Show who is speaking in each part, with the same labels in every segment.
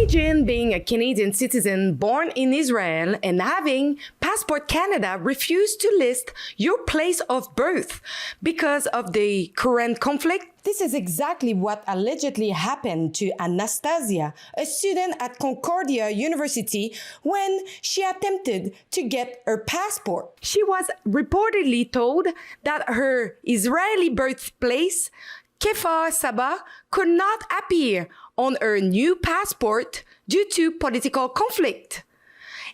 Speaker 1: Imagine being a Canadian citizen born in Israel and having Passport Canada refuse to list your place of birth because of the current conflict. This is exactly what allegedly happened to Anastasia, a student at Concordia University, when she attempted to get her passport. She was reportedly told that her Israeli birthplace, Kfar Saba, could not appear on her new passport due to political conflict.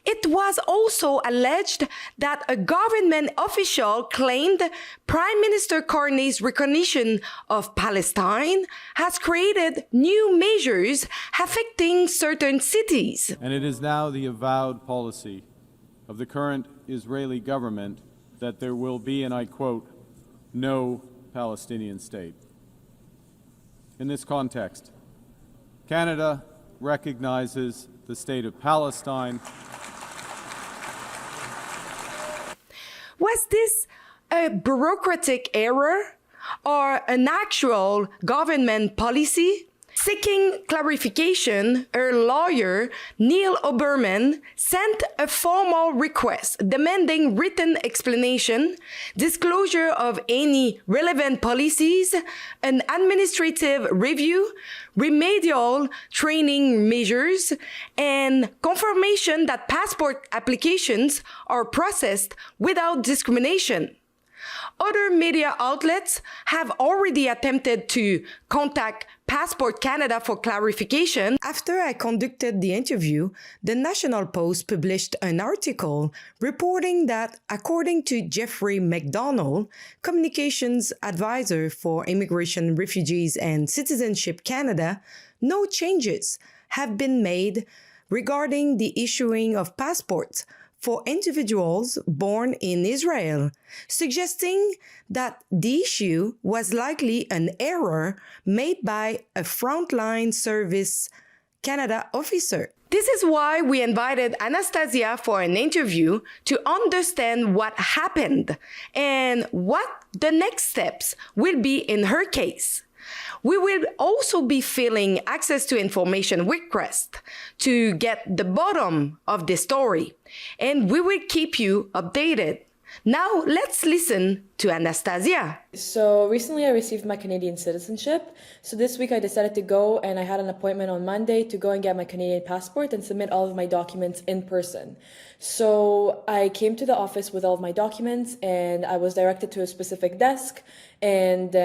Speaker 1: It was also alleged that a government official claimed Prime Minister Carney's recognition of Palestine has created new measures affecting certain cities.
Speaker 2: And it is now the avowed policy of the current Israeli government that there will be, and I quote, no Palestinian state. In this context, Canada recognizes the state of Palestine.
Speaker 1: Was this a bureaucratic error or an actual government policy? Seeking clarification, her lawyer, Neil Oberman, sent a formal request demanding written explanation, disclosure of any relevant policies, an administrative review, remedial training measures, and confirmation that passport applications are processed without discrimination. Other media outlets have already attempted to contact Passport Canada for clarification. After I conducted the interview, the National Post published an article reporting that, according to Jeffrey McDonald, Communications Advisor for Immigration, Refugees and Citizenship Canada, no changes have been made regarding the issuing of passports for individuals born in Israel, suggesting that the issue was likely an error made by a frontline Service Canada officer. This is why we invited Anastasia for an interview to understand what happened and what the next steps will be in her case. We will also be filling access to information requests to get the bottom of the story, and we will keep you updated. Now let's listen to Anastasia.
Speaker 3: So recently I received my Canadian citizenship. So this week I decided to go, and I had an appointment on Monday to go and get my Canadian passport and submit all of my documents in person. So I came to the office with all of my documents, and I was directed to a specific desk, and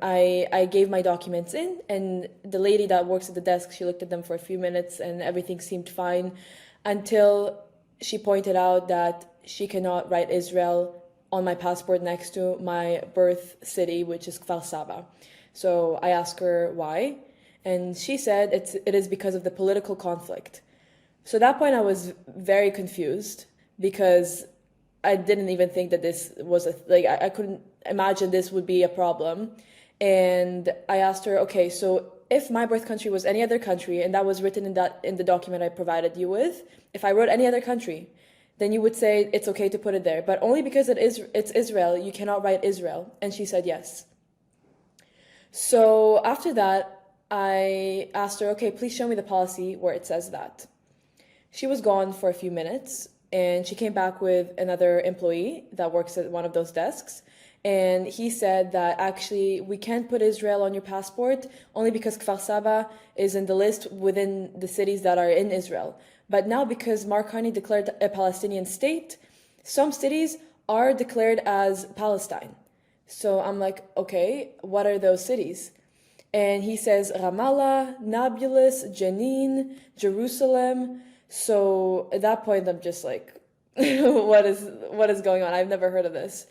Speaker 3: I gave my documents in, and the lady that works at the desk, she looked at them for a few minutes and everything seemed fine until she pointed out that she cannot write Israel on my passport next to my birth city, which is Kfar Saba. So I asked her why, and she said it is because of the political conflict. So at that point I was very confused because I didn't even think that this was I couldn't imagine this would be a problem. And I asked her, okay, so if my birth country was any other country, and that was written in the document I provided you with, if I wrote any other country, then you would say it's okay to put it there. But only because it's Israel, you cannot write Israel. And she said yes. So after that, I asked her, okay, please show me the policy where it says that. She was gone for a few minutes, and she came back with another employee that works at one of those desks. And he said that actually we can't put Israel on your passport only because Kfar Saba is in the list within the cities that are in Israel. But now because Mark Carney declared a Palestinian state, some cities are declared as Palestine. So I'm like, okay, what are those cities? And he says Ramallah, Nablus, Jenin, Jerusalem. So at that point, I'm just like, what is going on? I've never heard of this.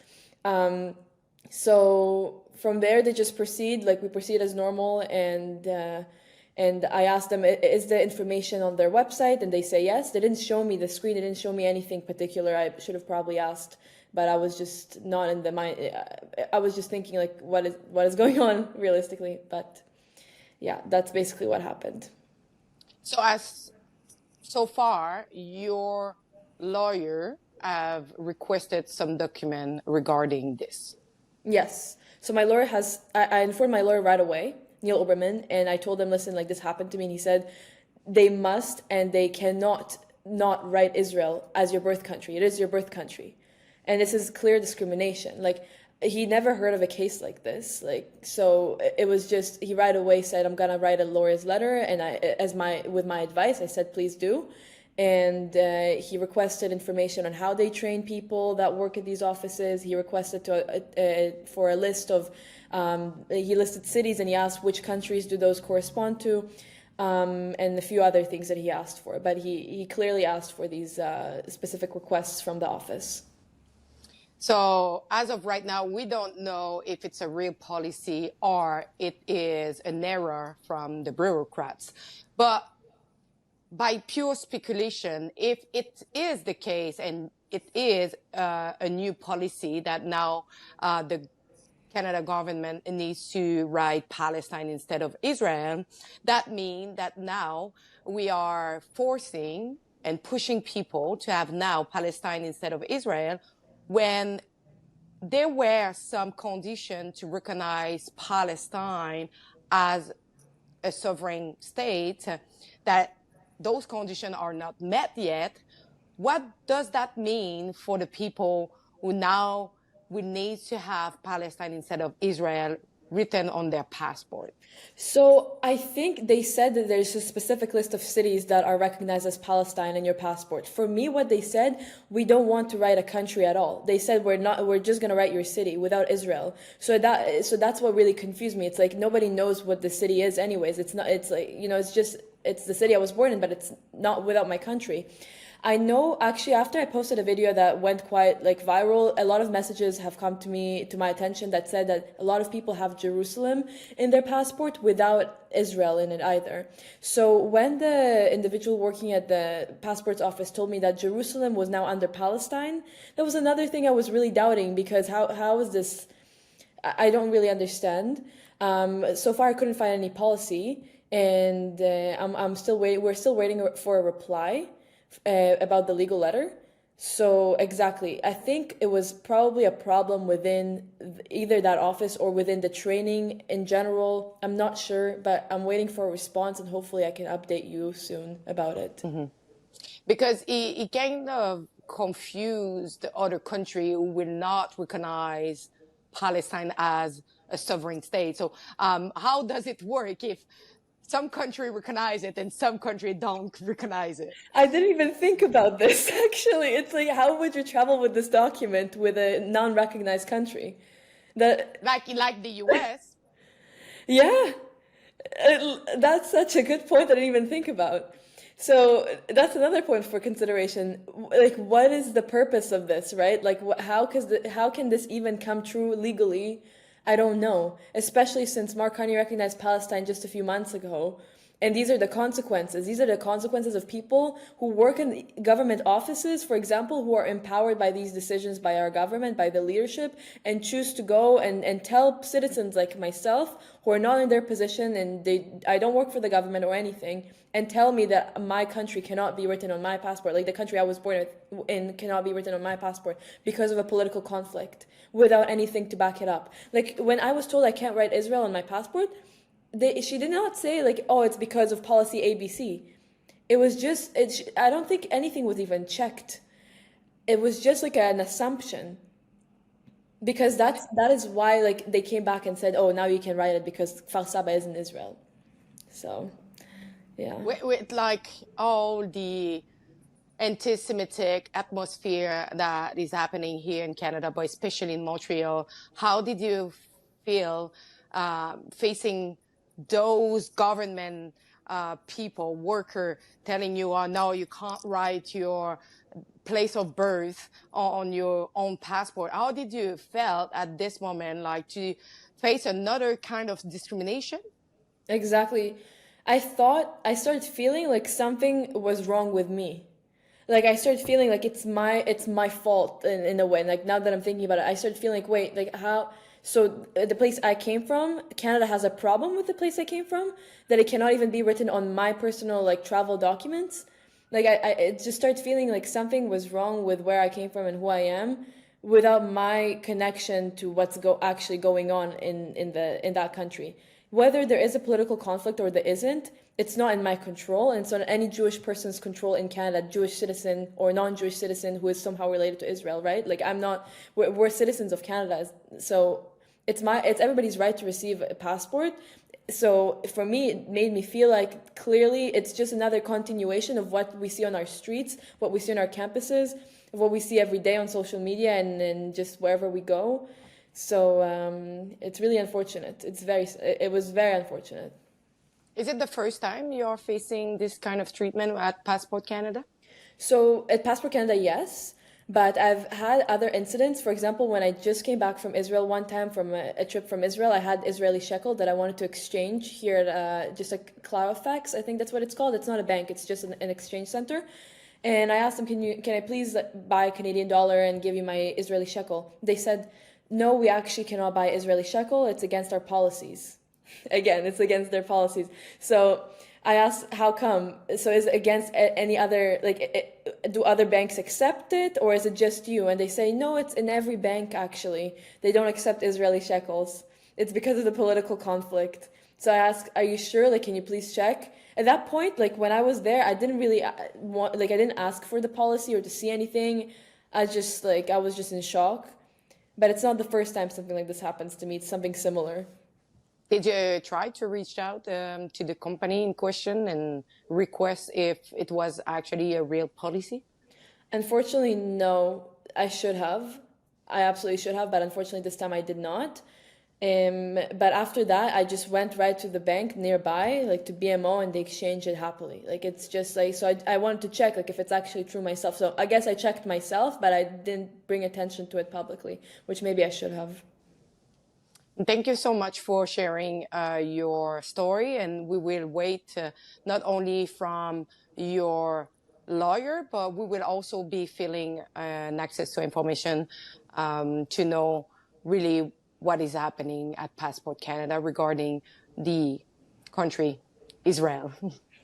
Speaker 3: So from there, they just proceed, like we proceed as normal, and I asked them, is the information on their website? And they say yes. They didn't show me the screen. They didn't show me anything particular. I should have probably asked, but I was just not in the mind. I was just thinking like, what is going on realistically? But yeah, that's basically what happened.
Speaker 4: So far, your lawyer have requested some document regarding this.
Speaker 3: Yes. So my lawyer I informed my lawyer right away, Neil Oberman, and I told him, listen, like this happened to me. And he said, they must and they cannot not write Israel as your birth country. It is your birth country. And this is clear discrimination. Like, he never heard of a case like this. Like, so it was just, he right away said, I'm gonna write a lawyer's letter, and with my advice, I said, please do. And he requested information on how they train people that work at these offices. He requested for a list of, he listed cities, and he asked which countries do those correspond to, and a few other things that he asked for. But he clearly asked for these specific requests from the office.
Speaker 4: So as of right now, we don't know if it's a real policy or it is an error from the bureaucrats. But by pure speculation, if it is the case and it is a new policy that now the Canada government needs to write Palestine instead of Israel, that means that now we are forcing and pushing people to have now Palestine instead of Israel, when there were some conditions to recognize Palestine as a sovereign state, that those conditions are not met yet. What does that mean for the people who now will need to have Palestine instead of Israel written on their passport?
Speaker 3: So I think they said that there's a specific list of cities that are recognized as Palestine in your passport. For me, what they said, we don't want to write a country at all. They said we're just going to write your city without Israel. So that's what really confused me. It's like nobody knows what the city is anyways. It's like, it's the city I was born in, but it's not without my country. I know, actually, after I posted a video that went quite viral, a lot of messages have come to my attention that said that a lot of people have Jerusalem in their passport without Israel in it either. So when the individual working at the passports office told me that Jerusalem was now under Palestine, that was another thing I was really doubting, because how is this? I don't really understand. So far, I couldn't find any policy, and I'm still waiting. We're still waiting for a reply about the legal letter. So exactly, I think it was probably a problem within either that office or within the training in general. I'm not sure, but I'm waiting for a response, and hopefully I can update you soon about it.
Speaker 4: Mm-hmm. Because it kind of confused the other country who will not recognize Palestine as a sovereign state. So how does it work if some country recognize it and some country don't recognize it?
Speaker 3: I didn't even think about this, actually. It's like, how would you travel with this document with a non-recognized country?
Speaker 4: Like the US?
Speaker 3: Yeah, that's such a good point that I didn't even think about. So that's another point for consideration. Like, what is the purpose of this, right? Like, how can this even come true legally? I don't know, especially since Mark Carney recognized Palestine just a few months ago. And these are the consequences. These are the consequences of people who work in government offices, for example, who are empowered by these decisions by our government, by the leadership, and choose to go and tell citizens like myself who are not in their position, and I don't work for the government or anything, and tell me that my country cannot be written on my passport, like the country I was born in cannot be written on my passport because of a political conflict, without anything to back it up. Like, when I was told I can't write Israel on my passport, she did not say like, oh, it's because of policy ABC. It was just, I don't think anything was even checked. It was just like an assumption, because that is why like they came back and said, oh, now you can write it because Kfar Saba is in Israel. So, yeah.
Speaker 4: With like all the anti-Semitic atmosphere that is happening here in Canada, but especially in Montreal, how did you feel facing those government people, worker, telling you, oh, no, you can't write your place of birth on your own passport? How did you felt at this moment, like, to face another kind of discrimination?
Speaker 3: Exactly. I started feeling like something was wrong with me. Like, I started feeling like it's my fault in a way. Like, now that I'm thinking about it, I started feeling like, wait, like, how? So the place I came from, Canada has a problem with the place I came from, that it cannot even be written on my personal like travel documents. Like, I just started feeling like something was wrong with where I came from and who I am, without my connection to what's actually going on in that country. whether there is a political conflict or there isn't, it's not in my control, and it's not any Jewish person's control in Canada, Jewish citizen or non-Jewish citizen who is somehow related to Israel, right? Like we're citizens of Canada, so it's everybody's right to receive a passport. So for me, it made me feel like clearly it's just another continuation of what we see on our streets, what we see on our campuses, what we see every day on social media and just wherever we go. So it's really unfortunate. It was very unfortunate.
Speaker 4: Is it the first time you're facing this kind of treatment at Passport Canada?
Speaker 3: So at Passport Canada, yes. But I've had other incidents. For example, when I just came back from Israel one time from a trip from Israel, I had Israeli shekel that I wanted to exchange here at just like Clarifax, I think that's what it's called. It's not a bank, it's just an exchange center. And I asked them, can I please buy a Canadian dollar and give you my Israeli shekel? They said, no, we actually cannot buy Israeli shekel. It's against our policies. Again, it's against their policies. So I asked, how come? So is it against any other, do other banks accept it, or is it just you? And they say, no, it's in every bank, actually. They don't accept Israeli shekels. It's because of the political conflict. So I asked, are you sure? Like, can you please check? At that point, like, when I was there, I didn't really I didn't ask for the policy or to see anything. I was just in shock. But it's not the first time something like this happens to me. It's something similar.
Speaker 4: Did you try to reach out to the company in question and request if it was actually a real policy?
Speaker 3: Unfortunately, no. I should have. I absolutely should have, but unfortunately this time I did not. But after that, I just went right to the bank nearby, like to BMO, and they exchanged it happily. Like, it's just like, so I wanted to check, like, if it's actually true myself. So I guess I checked myself, but I didn't bring attention to it publicly, which maybe I should have.
Speaker 4: Thank you so much for sharing your story, and we will wait not only from your lawyer, but we will also be filling an access to information to know really what is happening at Passport Canada regarding the country, Israel.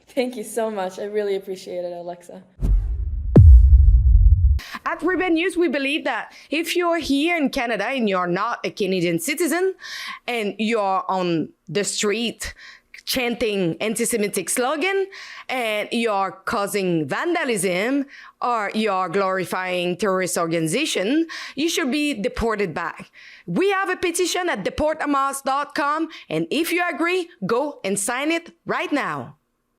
Speaker 3: Thank you so much. I really appreciate it, Alexa.
Speaker 1: At Rebel News, we believe that if you're here in Canada and you're not a Canadian citizen and you're on the street chanting anti-Semitic slogan and you're causing vandalism or you're glorifying terrorist organization, you should be deported back. We have a petition at deporthamas.com, and if you agree, go and sign it right now.